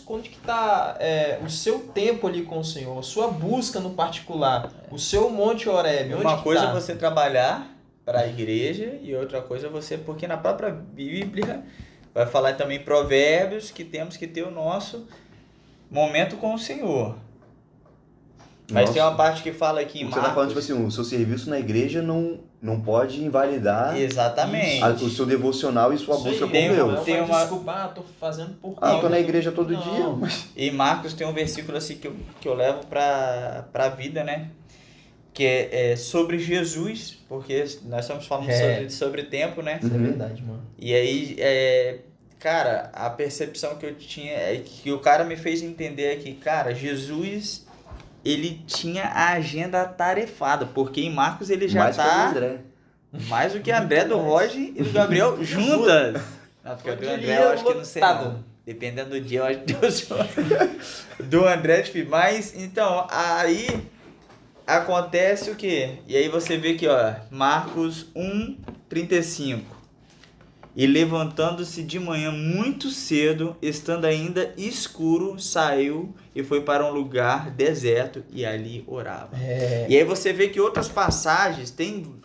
onde que tá o seu tempo ali com o Senhor? A sua busca no particular? O seu Monte Horebe? Onde Uma que coisa tá? é você trabalhar para a igreja e outra coisa é você, porque na própria Bíblia vai falar também em Provérbios que temos que ter o nosso momento com o Senhor. Mas Nossa. tem uma parte que fala aqui em Você tá falando, tipo Marcos. assim, o seu serviço na igreja não pode invalidar Exatamente. o seu devocional e sua Isso aí, busca com tem Deus. Não Tem vai uma- desculpar, tô fazendo por Ah, eu tô quê? na igreja todo Não. dia, mas... Em Marcos tem um versículo assim que eu levo para a vida, né? Que é sobre Jesus, porque nós estamos falando sobre tempo, né? Isso é Uhum. verdade, mano. E aí, cara, a percepção que eu tinha é que o cara me fez entender é que, cara, Jesus, ele tinha a agenda atarefada, porque em Marcos ele já mais que o tá André. mais do que André, do Roger e do Gabriel juntas. Não, porque o do André eu acho que não sei não. Dependendo do dia, eu acho que Deus do André, tipo, mas, então, aí acontece o quê? E aí você vê aqui, ó, Marcos 1:35. E levantando-se de manhã muito cedo, estando ainda escuro, saiu e foi para um lugar deserto e ali orava. E aí você vê que outras passagens tem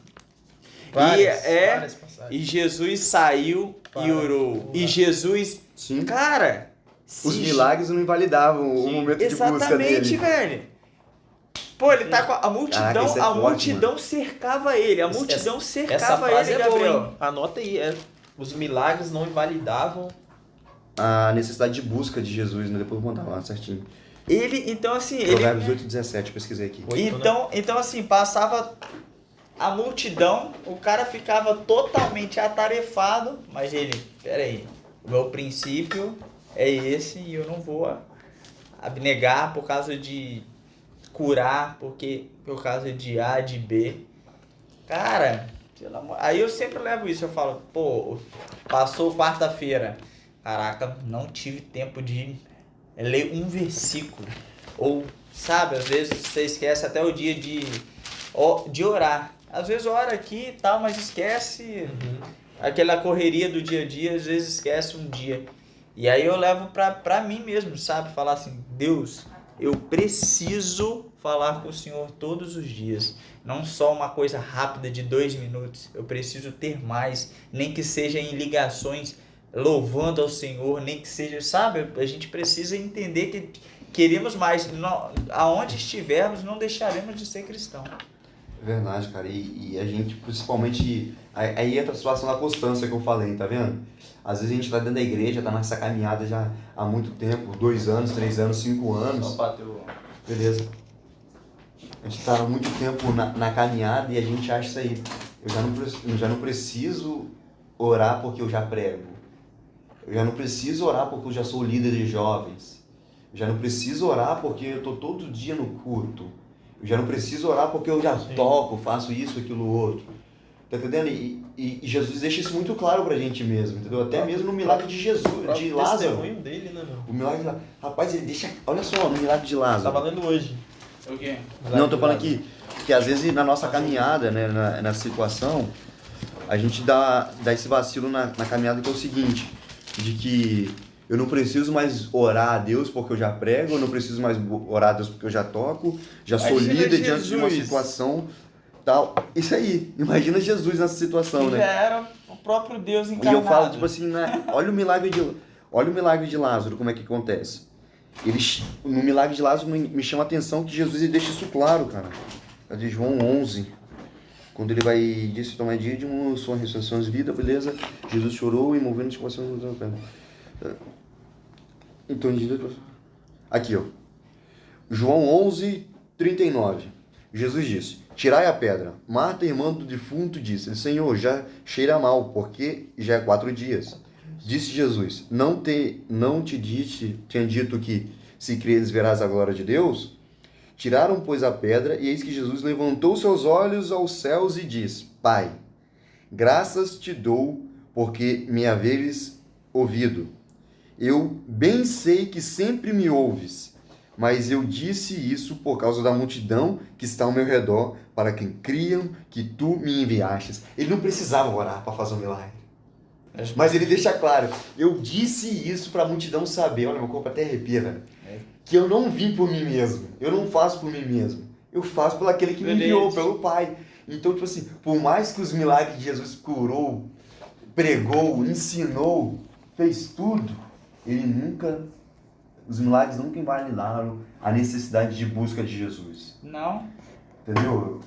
Várias passagens. e Jesus saiu e orou. E Jesus, Sim. cara, Os se- milagres não invalidavam o momento de busca exatamente, dele. velho. Pô, ele tá com a multidão, Caraca, isso é a forte, multidão cercava ele, a multidão Essa cercava frase ele, é boa, Gabriel. hein? Anota aí. Os milagres não invalidavam. A necessidade de busca de Jesus, né? Depois eu vou mandar lá certinho. Ele, então assim, Provérbios 8:17, pesquisei aqui. Então assim, passava a multidão, o cara ficava totalmente atarefado, mas ele, peraí, o meu princípio é esse e eu não vou abnegar por causa de curar, porque por causa de A, de B. Cara, aí eu sempre levo isso, eu falo, pô, passou quarta-feira, caraca, não tive tempo de ler um versículo. Ou, sabe, às vezes você esquece até o dia de orar. Às vezes ora aqui e tal, mas esquece aquela correria do dia a dia, às vezes esquece um dia. E aí eu levo pra mim mesmo, sabe? Falar assim, Deus, eu preciso falar com o Senhor todos os dias. Não só uma coisa rápida de 2 minutos. Eu preciso ter mais, nem que seja em ligações louvando ao Senhor, nem que seja, sabe? A gente precisa entender que queremos mais. Aonde estivermos, não deixaremos de ser cristão. Verdade, cara. E a gente, principalmente, aí entra a situação da constância que eu falei, tá vendo? Às vezes a gente tá dentro da igreja, tá nessa caminhada já há muito tempo, 2 anos, 3 anos, 5 anos. Só bateu. Beleza. A gente tá há muito tempo na caminhada e a gente acha isso aí. Eu já não preciso orar porque eu já prego. Eu já não preciso orar porque eu já sou líder de jovens. Eu já não preciso orar porque eu tô todo dia no culto. Eu já não preciso orar porque eu já toco, faço isso, aquilo, outro. Tá entendendo? E Jesus deixa isso muito claro pra gente mesmo, entendeu? Até mesmo no milagre de Jesus, de Lázaro. Dele, né, meu? O milagre de Lázaro. Rapaz, ele deixa... Olha só, no milagre de Lázaro. Tava lendo hoje. O quê? Não, eu tô falando que às vezes na nossa caminhada, né, na situação, a gente dá esse vacilo na caminhada, que é o seguinte, de que eu não preciso mais orar a Deus porque eu já prego, eu não preciso mais orar a Deus porque eu já toco, já sou líder diante de uma situação tal. Isso aí, imagina Jesus nessa situação, né? Já era o próprio Deus encarnado. E eu falo, tipo assim, né, olha o milagre de Lázaro, como é que acontece. No milagre de Lázaro me chama a atenção que Jesus ele deixa isso claro, cara. Cadê João 11? Quando ele vai, disse, tomar dia de uma sua ressurreição de vida, beleza? Jesus chorou e movendo de coração. Então, aqui, ó. João 11, 39. Jesus disse, tirai a pedra. Marta, irmã do defunto, disse, Senhor, já cheira mal, porque já é 4 dias. Disse Jesus, não te tinha dito que, se creres, verás a glória de Deus? Tiraram, pois, a pedra, e eis que Jesus levantou seus olhos aos céus e diz, Pai, graças te dou, porque me haveres ouvido. Eu bem sei que sempre me ouves, mas eu disse isso por causa da multidão que está ao meu redor, para que criam que tu me enviastes. Ele não precisava orar para fazer um milagre. Mas ele deixa claro, eu disse isso para a multidão saber, olha, meu corpo até arrepia, velho, que eu não vim por mim mesmo, eu não faço por mim mesmo, eu faço por aquele que me enviou, pelo Pai. Então, tipo assim, por mais que os milagres de Jesus curou, pregou, ensinou, fez tudo, os milagres nunca invalidaram a necessidade de busca de Jesus. Não. Entendeu?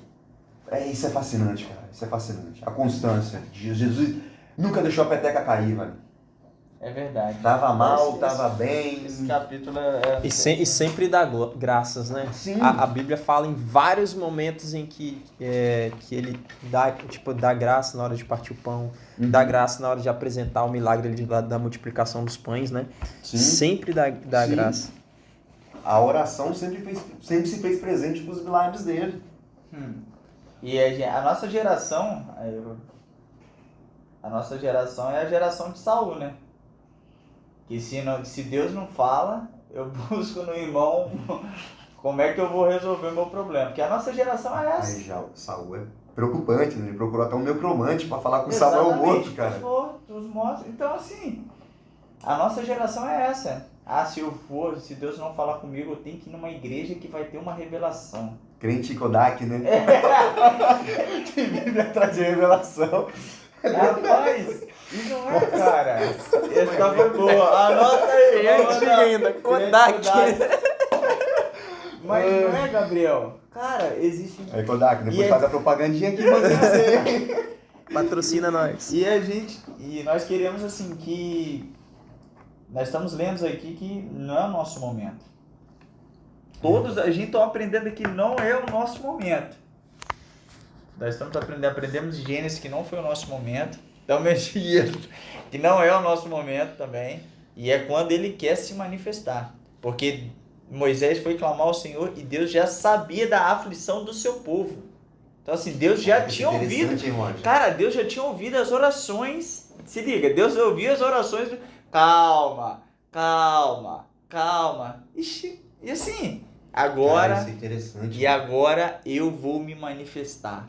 Isso é fascinante, cara, isso é fascinante. A constância de Jesus nunca deixou a peteca cair, velho. É verdade. Tava mal, tava bem. Esse capítulo é... E sempre dá graças, né? Sim. A Bíblia fala em vários momentos em que ele dá graça na hora de partir o pão, dá graça na hora de apresentar o milagre da multiplicação dos pães, né? Sim. Sempre dá Sim. graça. A oração sempre se fez presente com os milagres dele. E a nossa geração... A nossa geração é a geração de Saul, né? Que se Deus não fala, eu busco no irmão como é que eu vou resolver o meu problema. Porque a nossa geração é essa. Aí já o Saul é preocupante, né? Ele procurou até um necromante para falar com o Samuel morto, cara. Os mortos. Então, assim, a nossa geração é essa. Se Deus não falar comigo, eu tenho que ir numa igreja que vai ter uma revelação. Crente Kodak, né? Que vive atrás de revelação. Rapaz, isso não é, cara. Essa foi boa. Anota aí. Ainda, Kodak. Mas não é, Gabriel? Cara, existe... Aí, Kodak, depois faz a propagandinha aqui, manda você. Patrocina nós. E nós queremos, assim, que... Nós estamos lendo aqui que não é o nosso momento. Todos a gente está aprendendo que não é o nosso momento. Nós estamos aprendemos em Gênesis que não foi o nosso momento. Então, que não é o nosso momento também. E é quando ele quer se manifestar. Porque Moisés foi clamar ao Senhor e Deus já sabia da aflição do seu povo. Então, assim, Deus já tinha ouvido. Cara, Deus já tinha ouvido as orações. Se liga, Deus ouviu as orações. Calma, calma, calma. Ixi, e assim, agora. Cara, isso é interessante. E agora eu vou me manifestar.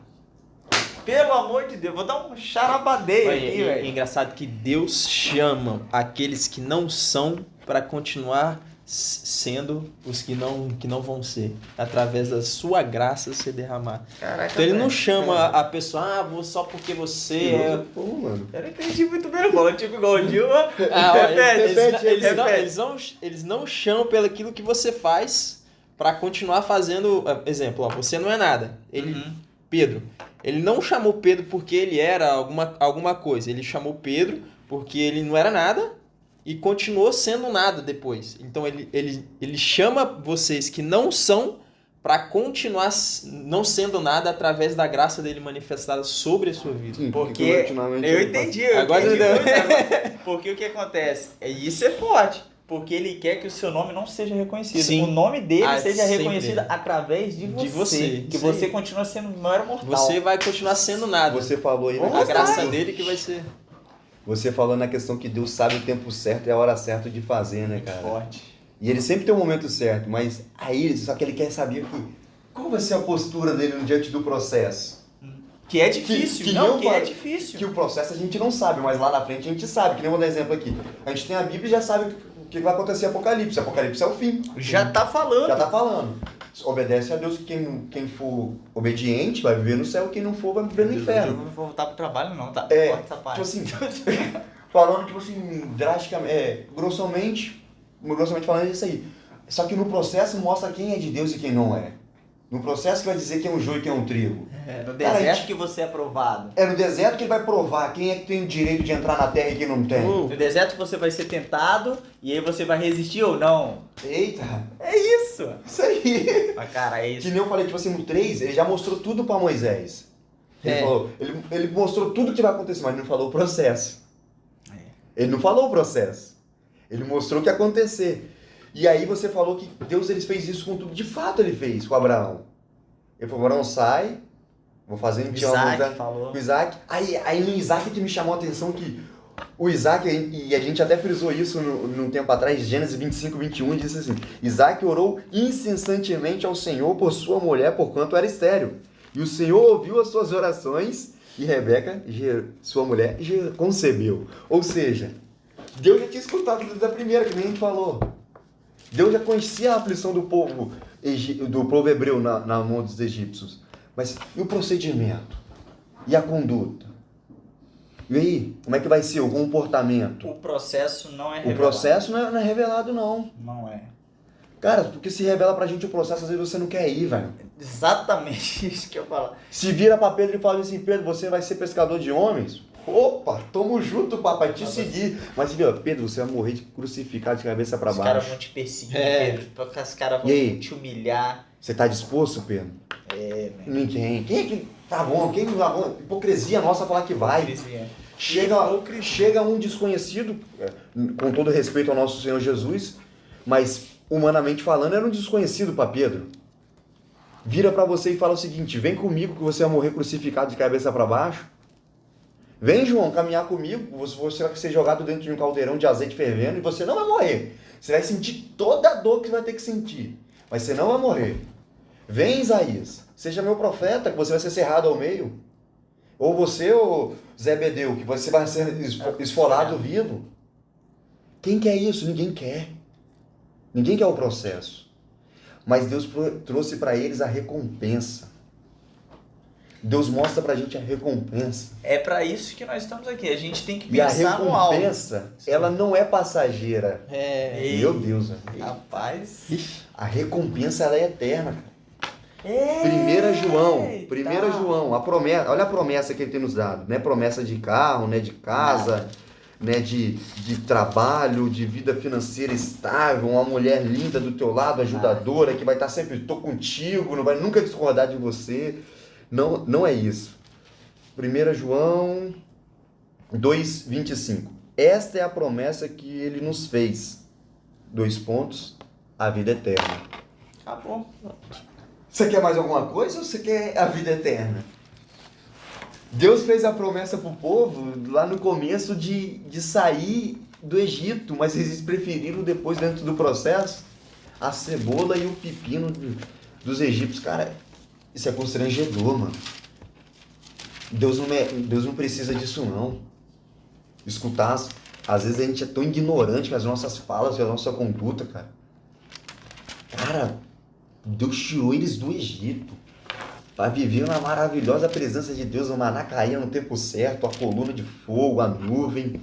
Pelo amor de Deus, vou dar um charabadeio aqui, velho. É engraçado que Deus chama aqueles que não são para continuar sendo os que não vão ser, através da sua graça ser derramada. Caraca, então ele não velho. chama a pessoa, só porque você é... Pô, mano. Eu não entendi muito bem, não. Tipo igual o Dilma. Eles não chamam pelo aquilo que você faz para continuar fazendo. Exemplo, ó, você não é nada. Pedro. Ele não chamou Pedro porque ele era alguma coisa. Ele chamou Pedro porque ele não era nada e continuou sendo nada depois. Então ele chama vocês que não são para continuar não sendo nada através da graça dele manifestada sobre a sua vida. Sim, Porque eu entendi. Porque o que acontece? Isso é forte. Porque ele quer que o seu nome não seja reconhecido. Sim. O nome dele seja sempre. reconhecido através de você. Que você continua sendo o maior mortal. Você vai continuar sendo nada. Você falou aí a graça dele que vai ser. Você falou na questão que Deus sabe o tempo certo e a hora certa de fazer, né, cara? Forte. E ele sempre tem o momento certo, mas aí só que ele quer saber qual vai ser a postura dele diante do processo. Que é difícil, é difícil. Que o processo a gente não sabe, mas lá na frente a gente sabe, que nem eu vou dar exemplo aqui. A gente tem a Bíblia e já sabe o que vai acontecer em Apocalipse. Apocalipse é o fim. Já tá falando. Já tá falando. Obedece a Deus, quem for obediente vai viver no céu, quem não for vai viver no inferno. Eu não vou voltar pro trabalho não, tá? É, corta essa parte. tipo assim, falando tipo assim, drasticamente, grossamente falando é isso aí. Só que no processo mostra quem é de Deus e quem não é. No processo que vai dizer quem é um joio e quem é um trigo. É no deserto que você é provado. É no deserto que ele vai provar quem é que tem o direito de entrar na terra e quem não tem. No deserto você vai ser tentado e aí você vai resistir ou não. Eita! É isso! Isso aí! Mas cara, é isso. Que nem eu falei, tipo assim, no 3, ele já mostrou tudo pra Moisés. Ele falou, ele mostrou tudo que vai acontecer, mas não falou o processo. Ele não falou o processo. Ele mostrou o que ia acontecer. E aí você falou que Deus ele fez isso com tudo. De fato ele fez com Abraão. Ele falou, Abraão, sai, vou fazer um Isaac falou. O Isaac. Aí no Isaac que me chamou a atenção que o Isaac, e a gente até frisou isso num tempo atrás, Gênesis 25, 21, disse assim, Isaac orou incessantemente ao Senhor por sua mulher, porquanto era estéril. E o Senhor ouviu as suas orações e Rebeca, sua mulher, concebeu. Ou seja, Deus já tinha escutado desde a primeira, que nem a gente falou. Deus já conhecia a aflição do povo hebreu na mão dos egípcios. Mas e o procedimento? E a conduta? E aí, como é que vai ser o comportamento? O processo não é revelado. O processo não é revelado, não. Não é. Cara, porque se revela pra gente o processo, às vezes você não quer ir, velho. Exatamente isso que eu falo. Se vira pra Pedro e fala assim, Pedro, você vai ser pescador de homens? Opa, tamo junto, papai, te seguir. Mas se vira, Pedro, você vai morrer de crucificado de cabeça pra Os baixo. caras vão te perseguir, Pedro. Porque os caras vão te humilhar. Você tá disposto, Pedro? Velho. Ninguém. Quem é que tá bom? Quem tá bom? Hipocrisia nossa falar que vai. Hipocrisia. Chega um desconhecido, com todo respeito ao nosso Senhor Jesus, mas humanamente falando era um desconhecido para Pedro. Vira para você e fala o seguinte, vem comigo que você vai morrer crucificado de cabeça para baixo. Vem, João, caminhar comigo, você vai ser jogado dentro de um caldeirão de azeite fervendo e você não vai morrer. Você vai sentir toda a dor que você vai ter que sentir, mas você não vai morrer. Vem, Isaías, seja meu profeta, que você vai ser cerrado ao meio. Ou você, ou Zebedeu, que você vai ser esfolado vivo. Quem quer isso? Ninguém quer. Ninguém quer o processo. Mas Deus trouxe para eles a recompensa. Deus mostra pra gente a recompensa. É para isso que nós estamos aqui. A gente tem que pensar no alvo. E a recompensa, ela não é passageira. Meu Deus. Rapaz. A recompensa, ela é eterna, cara. 1 João, a promessa, olha a promessa que ele tem nos dado, não é promessa de carro, né, de casa, né, de trabalho, de vida financeira estável, uma mulher linda do teu lado, ajudadora, que vai estar sempre, tô contigo, não vai nunca discordar de você. Não, não é isso. 1 João 2:25. Esta é a promessa que ele nos fez. 2 pontos, a vida eterna. Acabou. Você quer mais alguma coisa ou você quer a vida eterna? Deus fez a promessa pro povo lá no começo de sair do Egito, mas eles preferiram depois, dentro do processo, a cebola e o pepino dos egípcios. Cara, isso é constrangedor, mano. Deus não precisa disso, não. Escutar, às vezes a gente é tão ignorante com as nossas falas e a nossa conduta, cara. Cara, Deus tirou eles do Egito para viver na maravilhosa presença de Deus. O maná caía no tempo certo, a coluna de fogo, a nuvem.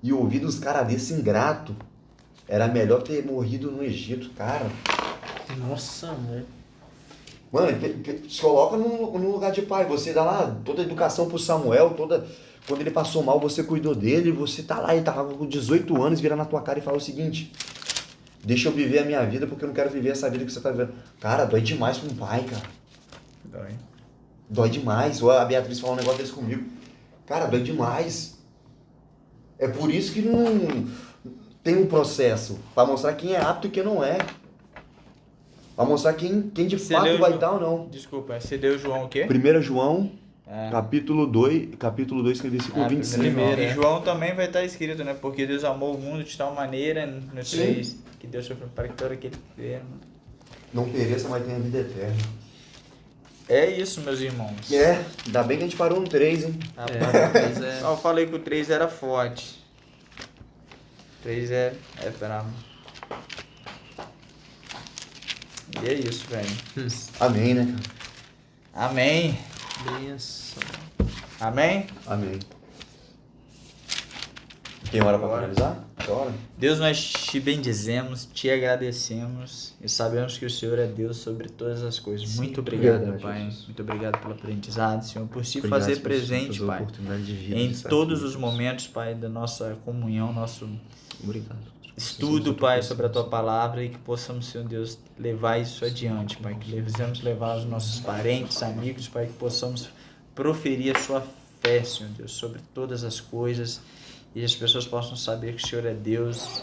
E ouvir dos caras desse ingrato. Era melhor ter morrido no Egito, cara. Nossa, velho. Mano, se coloca no lugar de pai. Você dá lá toda a educação pro Samuel, quando ele passou mal, você cuidou dele, você tá lá, ele tava com 18 anos, vira na tua cara e fala o seguinte: deixa eu viver a minha vida, porque eu não quero viver essa vida que você tá vivendo. Cara, dói demais pra um pai, cara. Dói demais. A Beatriz falou um negócio desse comigo. Cara, dói demais. É por isso que não tem um processo, pra mostrar quem é apto e quem não é. Pra mostrar quem de fato vai estar ou não. Desculpa, você deu João o quê? 1 João, capítulo 2, que é versículo 25. E João também vai estar escrito, né? Porque Deus amou o mundo de tal maneira, no 3, que Deus sofreu para que todo aquele que crê. Não pereça, mas tenha vida eterna. É isso, meus irmãos. Ainda bem que a gente parou no 3, hein? Eu falei que o 3 era forte. 3 é brabo. E é isso, velho. Amém, né, cara? Amém. Benção. Amém? Amém. Quem ora para finalizar? Ora. Deus, nós te bendizemos, te agradecemos e sabemos que o Senhor é Deus sobre todas as coisas. Sim, muito obrigado, verdade, Pai. Jesus. Muito obrigado pelo aprendizado, Senhor, por se Obrigado, fazer Senhor, presente, pela Pai, oportunidade de vida, em de estar todos aqui, os Jesus. momentos, Pai, da nossa comunhão, nosso Obrigado. estudo, Pai, sobre a Tua Palavra e que possamos, Senhor Deus, levar isso adiante, Pai, que possamos levar os nossos parentes, amigos, Pai, que possamos proferir a Sua fé, Senhor Deus, sobre todas as coisas e as pessoas possam saber que o Senhor é Deus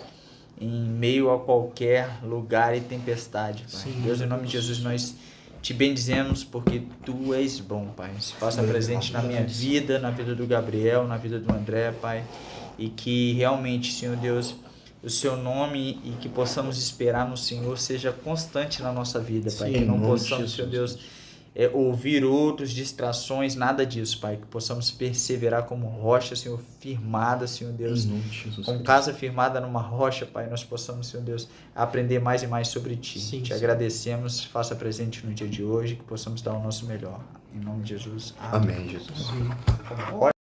em meio a qualquer lugar e tempestade, Pai. Sim, Deus, em nome de Jesus, nós te bendizemos porque Tu és bom, Pai. Se faça presente na minha vida, na vida do Gabriel, na vida do André, Pai, e que realmente, Senhor Deus, o Seu nome e que possamos esperar no Senhor seja constante na nossa vida, Pai. Sim, Que não em nome de possamos, Senhor Jesus. Deus, ouvir outros, distrações, nada disso, Pai. Que possamos perseverar como rocha, Senhor, firmada, Senhor Deus. Em nome de Jesus. Com casa firmada numa rocha, Pai, nós possamos, Senhor Deus, aprender mais e mais sobre Ti. Sim, Te sim. agradecemos, faça presente no dia de hoje, que possamos dar o nosso melhor. Em nome de Jesus. Amém. Amém, Jesus. Amém.